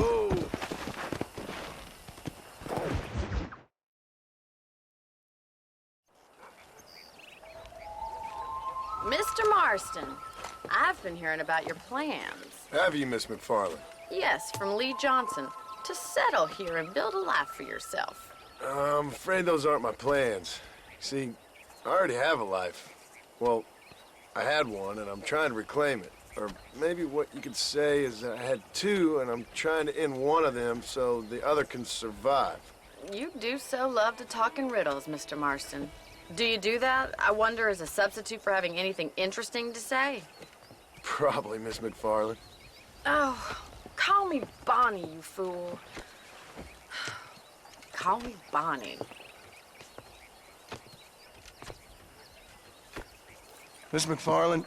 Whoa! Mr. Marston, I've been hearing about your plans. Have you, Miss McFarland? Yes, from Lee Johnson, to settle here and build a life for yourself. I'm afraid those aren't my plans. See, I already have a life. Well, I had one, and I'm trying to reclaim it. Or maybe what you could say is that I had two, and I'm trying to end one of them so the other can survive. You do so love to talk in riddles, Mr. Marston. Do you do that, I wonder, as a substitute for having anything interesting to say? Probably, Miss McFarland. Oh, call me Bonnie, you fool. Call me Bonnie. Miss McFarland,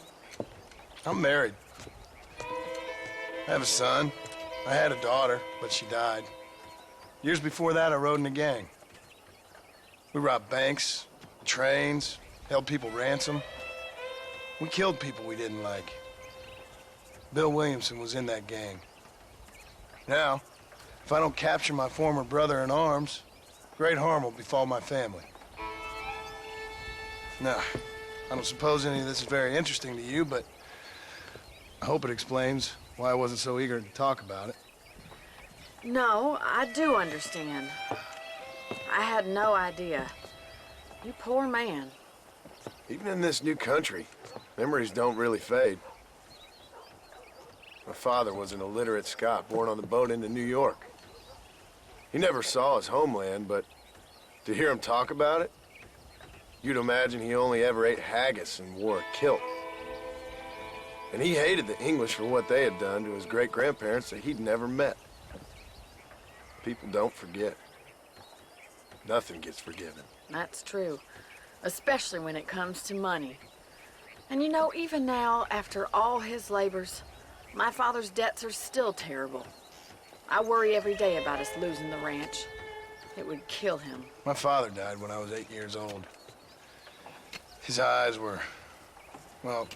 I'm married. I have a son. I had a daughter, but she died. Years before that, I rode in a gang. We robbed banks, trains, held people ransom. We killed people we didn't like. Bill Williamson was in that gang. Now, if I don't capture my former brother in arms, great harm will befall my family. Now, I don't suppose any of this is very interesting to you, but I hope it explains why I wasn't so eager to talk about it. No, I do understand. I had no idea. You poor man. Even in this new country, memories don't really fade. My father was an illiterate Scot born on the boat into New York. He never saw his homeland, but to hear him talk about it, you'd imagine he only ever ate haggis and wore a kilt. And he hated the English for what they had done to his great-grandparents that he'd never met. People don't forget. Nothing gets forgiven. That's true, especially when it comes to money. And you know, even now, after all his labors, my father's debts are still terrible. I worry every day about us losing the ranch. It would kill him. My father died when I was 8 years old. His eyes were, well,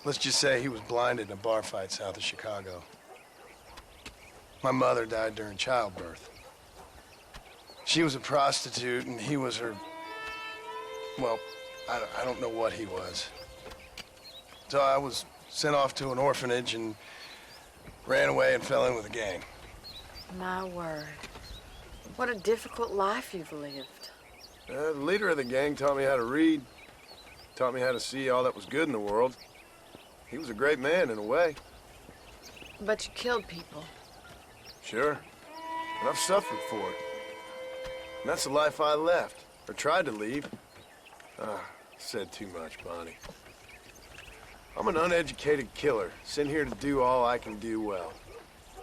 let's just say he was blinded in a bar fight south of Chicago. My mother died during childbirth. She was a prostitute, and he was her, well, I don't know what he was. So I was sent off to an orphanage and ran away and fell in with a gang. My word. What a difficult life you've lived. The leader of the gang taught me how to read, taught me how to see all that was good in the world. He was a great man in a way. But you killed people. Sure. And I've suffered for it. And that's the life I left, or tried to leave. Said too much, Bonnie. I'm an uneducated killer, sent here to do all I can do well.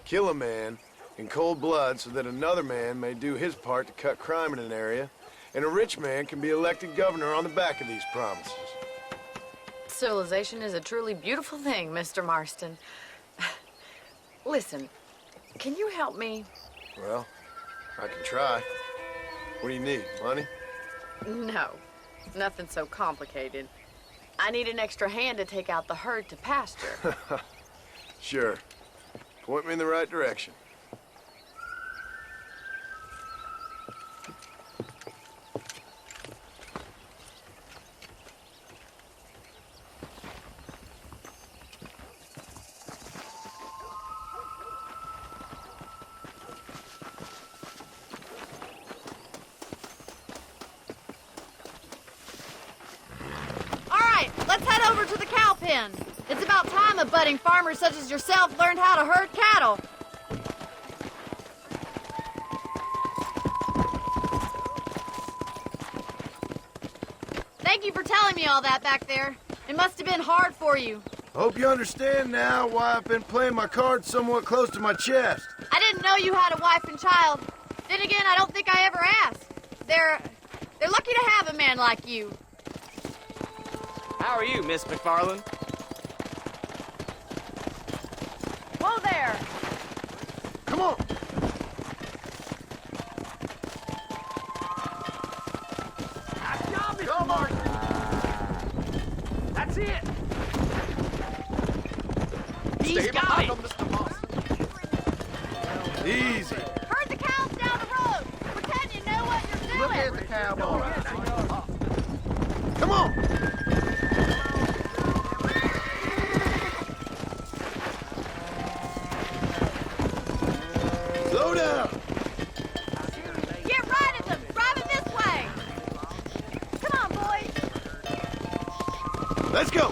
Kill a man in cold blood so that another man may do his part to cut crime in an area, and a rich man can be elected governor on the back of these promises. Civilization is a truly beautiful thing, Mr. Marston. Listen, can you help me? Well, I can try. What do you need, money? No, nothing so complicated. I need an extra hand to take out the herd to pasture. Sure. Point me in the right direction. Let's head over to the cow pen. It's about time a budding farmer such as yourself learned how to herd cattle. Thank you for telling me all that back there. It must have been hard for you. I hope you understand now why I've been playing my cards somewhat close to my chest. I didn't know you had a wife and child. Then again, I don't think I ever asked. They're lucky to have a man like you. How are you, Miss McFarland? Whoa there! Come on! Go, Mark! That's it! He's got it! Mr. Moss. Easy. Herd the cows down the road. Pretend you know what you're doing. Look at the cowboy. Come on. Slow down. Get right at them. Driving this way. Come on, boys. Let's go.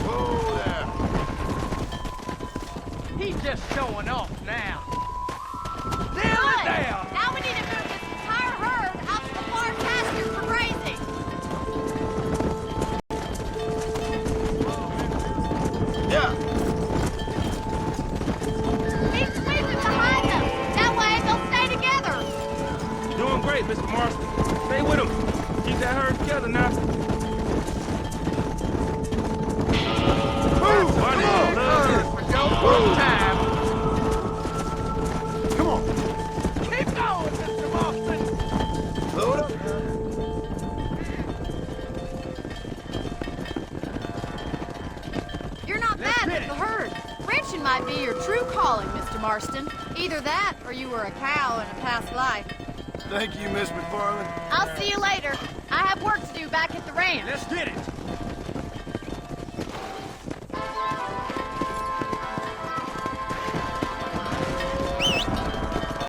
Whoa there. He's just showing off now. Nail Good. it down! Now we need to move this entire herd out to the far pasture for grazing. Yeah. Keep sweeping behind them. That way they'll stay together. Doing great, Mr. Marston. Stay with him. Keep that herd together now. Move. Bunny, Come on. love this. One time. Come on. Keep going, Mr. Marston. Load up. You're not Let's bad hit with the it. herd. Ranching might be your true calling, Mr. Marston. Either that, or you were a cow in a past life. Thank you, Miss McFarland. I'll see you later. I have work to do back at the ranch. Let's get it.